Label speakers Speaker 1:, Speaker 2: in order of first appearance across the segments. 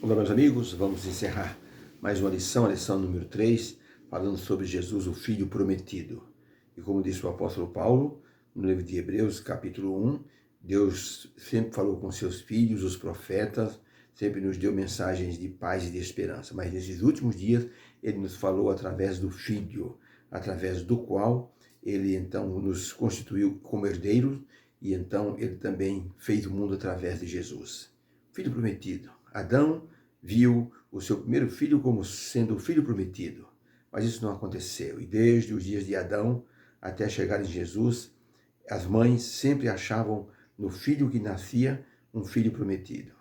Speaker 1: Olá, meus amigos, vamos encerrar mais uma lição, a lição número 3, falando sobre Jesus, o Filho Prometido. E como disse o apóstolo Paulo, no livro de Hebreus, capítulo 1, Deus sempre falou com seus filhos, os profetas, sempre nos deu mensagens de paz e de esperança. Mas nesses últimos dias, Ele nos falou através do Filho, através do qual Ele então nos constituiu como herdeiros e então Ele também fez o mundo através de Jesus. Filho Prometido. Adão viu o seu primeiro filho como sendo o filho prometido, mas isso não aconteceu. E desde os dias de Adão até chegar em Jesus, as mães sempre achavam no filho que nascia um filho prometido.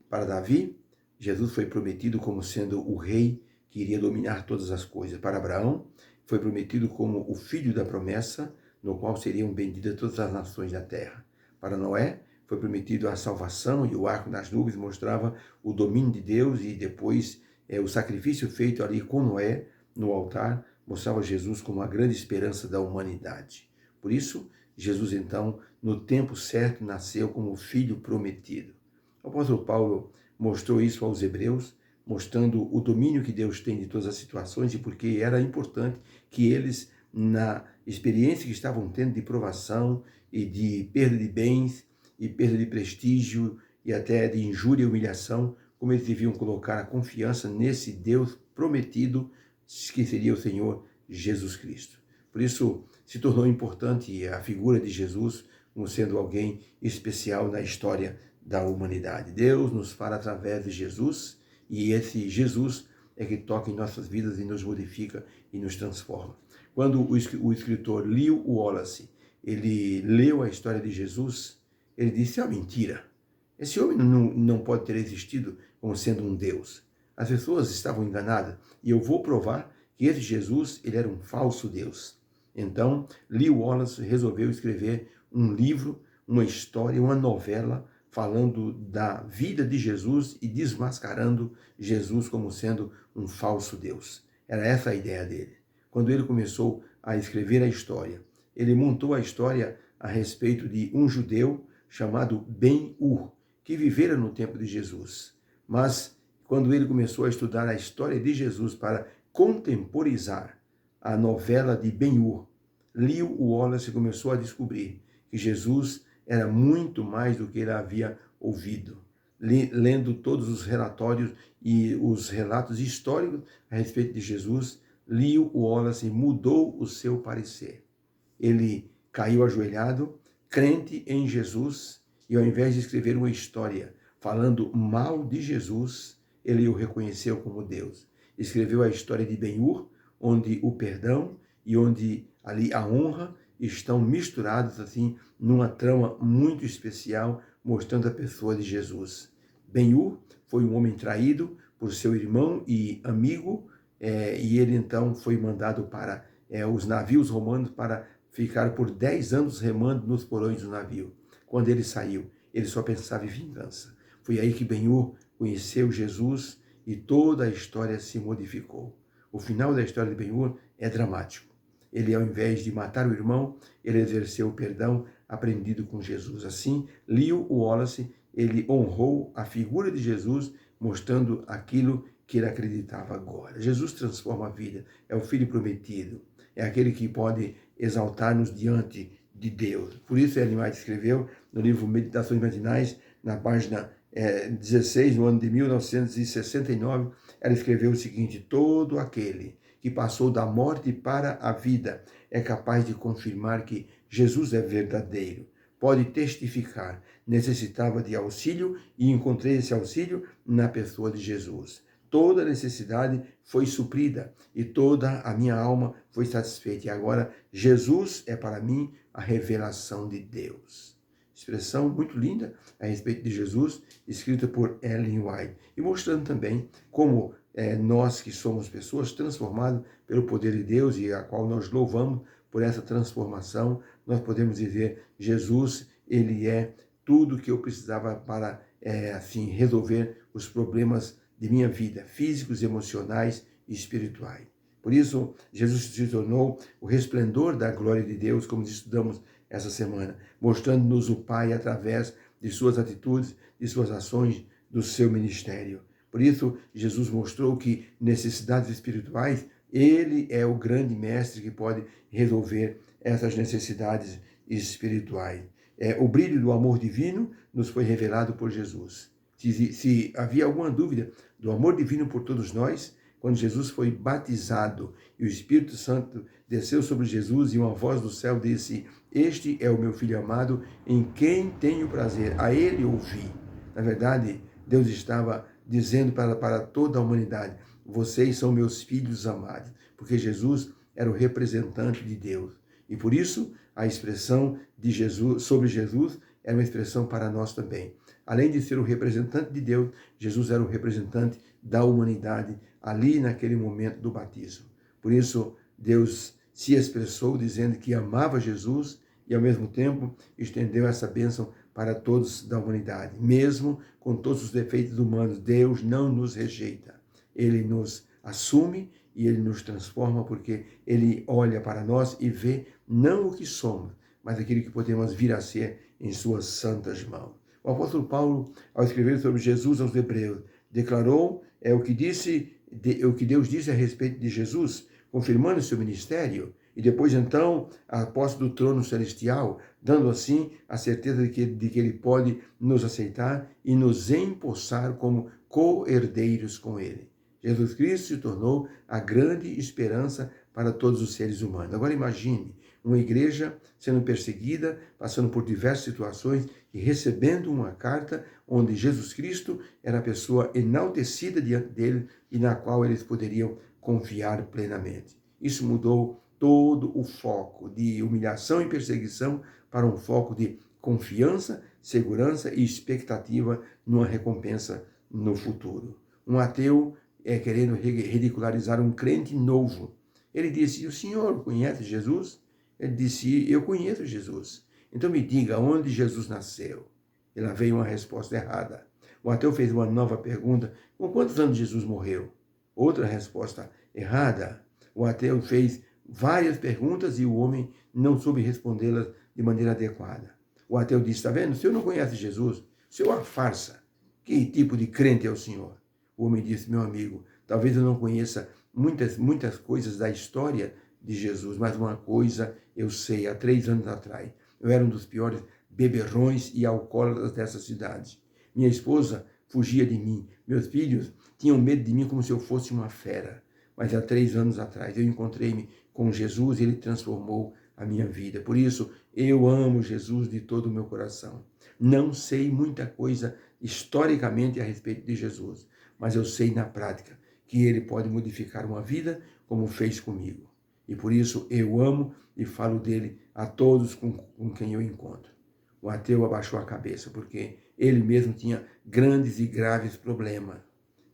Speaker 1: Para Davi, Jesus foi prometido como sendo o rei que iria dominar todas as coisas. Para Abraão, foi prometido como o filho da promessa, no qual seriam benditas todas as nações da terra. Para Noé, foi prometido a salvação, e o arco nas nuvens mostrava o domínio de Deus, e depois o sacrifício feito ali com Noé no altar mostrava Jesus como a grande esperança da humanidade. Por isso, Jesus então, no tempo certo, nasceu como o Filho prometido. O apóstolo Paulo mostrou isso aos hebreus, mostrando o domínio que Deus tem de todas as situações e porque era importante que eles, na experiência que estavam tendo de provação e de perda de bens, e perda de prestígio e até de injúria e humilhação, como eles deviam colocar a confiança nesse Deus prometido, que seria o Senhor Jesus Cristo. Por isso, se tornou importante a figura de Jesus como sendo alguém especial na história da humanidade. Deus nos fala através de Jesus, e esse Jesus é que toca em nossas vidas e nos modifica e nos transforma. Quando o escritor Lew Wallace, ele leu a história de Jesus, ele disse, mentira, esse homem não pode ter existido como sendo um Deus. As pessoas estavam enganadas e eu vou provar que esse Jesus, ele era um falso Deus. Então, Lew Wallace resolveu escrever um livro, uma história, uma novela, falando da vida de Jesus e desmascarando Jesus como sendo um falso Deus. Era essa a ideia dele. Quando ele começou a escrever a história, ele montou a história a respeito de um judeu chamado Ben-Hur, que vivera no tempo de Jesus. Mas, quando ele começou a estudar a história de Jesus para contemporizar a novela de Ben-Hur, Lew Wallace começou a descobrir que Jesus era muito mais do que ele havia ouvido. Lendo todos os relatórios e os relatos históricos a respeito de Jesus, Lew Wallace mudou o seu parecer. Ele caiu ajoelhado, crente em Jesus, e ao invés de escrever uma história falando mal de Jesus, ele o reconheceu como Deus. Escreveu a história de Ben-Hur, onde o perdão e onde ali a honra estão misturados assim numa trama muito especial, mostrando a pessoa de Jesus. Ben-Hur foi um homem traído por seu irmão e amigo, e ele então foi mandado para os navios romanos para ficar por 10 anos remando nos porões do navio. Quando ele saiu, ele só pensava em vingança. Foi aí que Ben-Hur conheceu Jesus e toda a história se modificou. O final da história de Ben-Hur é dramático. Ele, ao invés de matar o irmão, ele exerceu o perdão aprendido com Jesus. Assim, Lew Wallace, ele honrou a figura de Jesus, mostrando aquilo que ele acreditava agora. Jesus transforma a vida, é o Filho prometido, é aquele que pode exaltar-nos diante de Deus. Por isso, Ellen White escreveu no livro Meditações Matinais, na página 16, no ano de 1969, ela escreveu o seguinte: todo aquele que passou da morte para a vida é capaz de confirmar que Jesus é verdadeiro. Pode testificar, necessitava de auxílio e encontrei esse auxílio na pessoa de Jesus. Toda necessidade foi suprida e toda a minha alma foi satisfeita. E agora Jesus é para mim a revelação de Deus. Expressão muito linda a respeito de Jesus, escrita por Ellen White. E mostrando também como nós que somos pessoas transformadas pelo poder de Deus e a qual nós louvamos por essa transformação, nós podemos dizer, Jesus, ele é tudo que eu precisava para assim resolver os problemas de minha vida, físicos, emocionais e espirituais. Por isso, Jesus se tornou o resplendor da glória de Deus, como estudamos essa semana, mostrando-nos o Pai através de suas atitudes, de suas ações, do seu ministério. Por isso, Jesus mostrou que necessidades espirituais, ele é o grande mestre que pode resolver essas necessidades espirituais. O brilho do amor divino nos foi revelado por Jesus. Se havia alguma dúvida do amor divino por todos nós, quando Jesus foi batizado e o Espírito Santo desceu sobre Jesus e uma voz do céu disse: "Este é o meu Filho amado, em quem tenho prazer, a ele ouvi." Na verdade, Deus estava dizendo para toda a humanidade: vocês são meus filhos amados, porque Jesus era o representante de Deus. E por isso, a expressão de Jesus sobre Jesus é uma expressão para nós também. Além de ser o representante de Deus, Jesus era o representante da humanidade ali naquele momento do batismo. Por isso, Deus se expressou dizendo que amava Jesus e, ao mesmo tempo, estendeu essa bênção para todos da humanidade. Mesmo com todos os defeitos humanos, Deus não nos rejeita. Ele nos assume e ele nos transforma, porque ele olha para nós e vê não o que somos, mas aquilo que podemos vir a ser em suas santas mãos. O apóstolo Paulo, ao escrever sobre Jesus aos Hebreus, declarou o que Deus disse a respeito de Jesus, confirmando seu ministério, e depois então a posse do trono celestial, dando assim a certeza de que ele pode nos aceitar e nos empossar como co-herdeiros com ele. Jesus Cristo se tornou a grande esperança para todos os seres humanos. Agora imagine uma igreja sendo perseguida, passando por diversas situações e recebendo uma carta onde Jesus Cristo era a pessoa enaltecida diante dele e na qual eles poderiam confiar plenamente. Isso mudou todo o foco de humilhação e perseguição para um foco de confiança, segurança e expectativa numa recompensa no futuro. Um ateu querendo ridicularizar um crente novo. Ele disse: "O senhor conhece Jesus?" Ele disse: "Eu conheço Jesus." "Então me diga onde Jesus nasceu." E lá veio uma resposta errada. O ateu fez uma nova pergunta: "Com quantos anos Jesus morreu?" Outra resposta errada. O ateu fez várias perguntas e o homem não soube respondê-las de maneira adequada. O ateu disse: "Está vendo? O senhor não conhece Jesus? O senhor é uma farsa. Que tipo de crente é o senhor?" O homem disse: "Meu amigo, talvez eu não conheça muitas coisas da história de Jesus, mas uma coisa eu sei, há 3 anos atrás, eu era um dos piores beberrões e alcoólatras dessa cidade. Minha esposa fugia de mim, meus filhos tinham medo de mim como se eu fosse uma fera. Mas há 3 anos atrás eu encontrei-me com Jesus e ele transformou a minha vida. Por isso, eu amo Jesus de todo o meu coração. Não sei muita coisa historicamente a respeito de Jesus, mas eu sei na prática que ele pode modificar uma vida como fez comigo. E por isso eu amo e falo dele a todos com quem eu encontro." O ateu abaixou a cabeça, porque ele mesmo tinha grandes e graves problemas,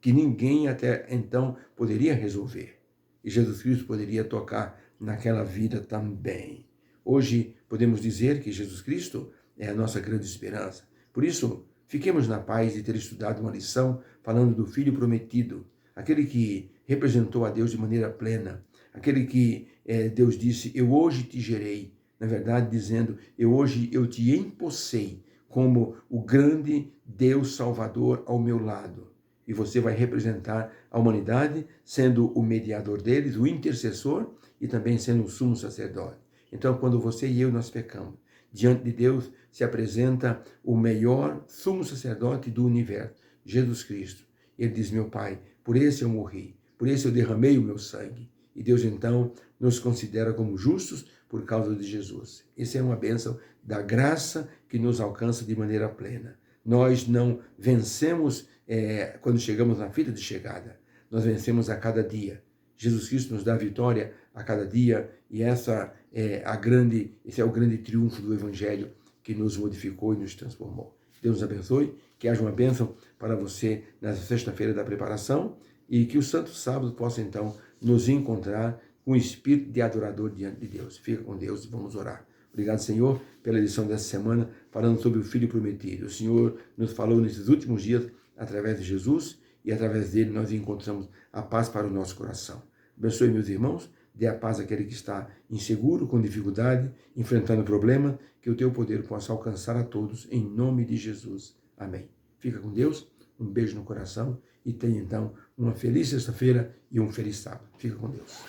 Speaker 1: que ninguém até então poderia resolver. E Jesus Cristo poderia tocar naquela vida também. Hoje podemos dizer que Jesus Cristo é a nossa grande esperança. Por isso, fiquemos na paz de ter estudado uma lição falando do Filho prometido, aquele que representou a Deus de maneira plena, aquele que Deus disse: "Eu hoje te gerei", na verdade dizendo: hoje eu te empossei como o grande Deus Salvador ao meu lado. E você vai representar a humanidade, sendo o mediador deles, o intercessor e também sendo o sumo sacerdote. Então, quando você e eu nós pecamos, diante de Deus se apresenta o melhor sumo sacerdote do universo, Jesus Cristo. Ele diz: "Meu Pai, por esse eu morri, por esse eu derramei o meu sangue." E Deus então nos considera como justos por causa de Jesus. Essa é uma bênção da graça que nos alcança de maneira plena. Nós não vencemos quando chegamos na fila de chegada. Nós vencemos a cada dia. Jesus Cristo nos dá vitória a cada dia e esse é o grande triunfo do Evangelho que nos modificou e nos transformou. Deus nos abençoe, que haja uma bênção para você nessa sexta-feira da preparação e que o Santo Sábado possa então nos encontrar com o espírito de adorador diante de Deus. Fica com Deus e vamos orar. Obrigado, Senhor, pela lição dessa semana, falando sobre o Filho prometido. O Senhor nos falou nesses últimos dias através de Jesus e através dele nós encontramos a paz para o nosso coração. Abençoe meus irmãos, dê a paz àquele que está inseguro, com dificuldade, enfrentando problema, que o teu poder possa alcançar a todos, em nome de Jesus. Amém. Fica com Deus, um beijo no coração e tenha então uma feliz sexta-feira e um feliz sábado. Fica com Deus.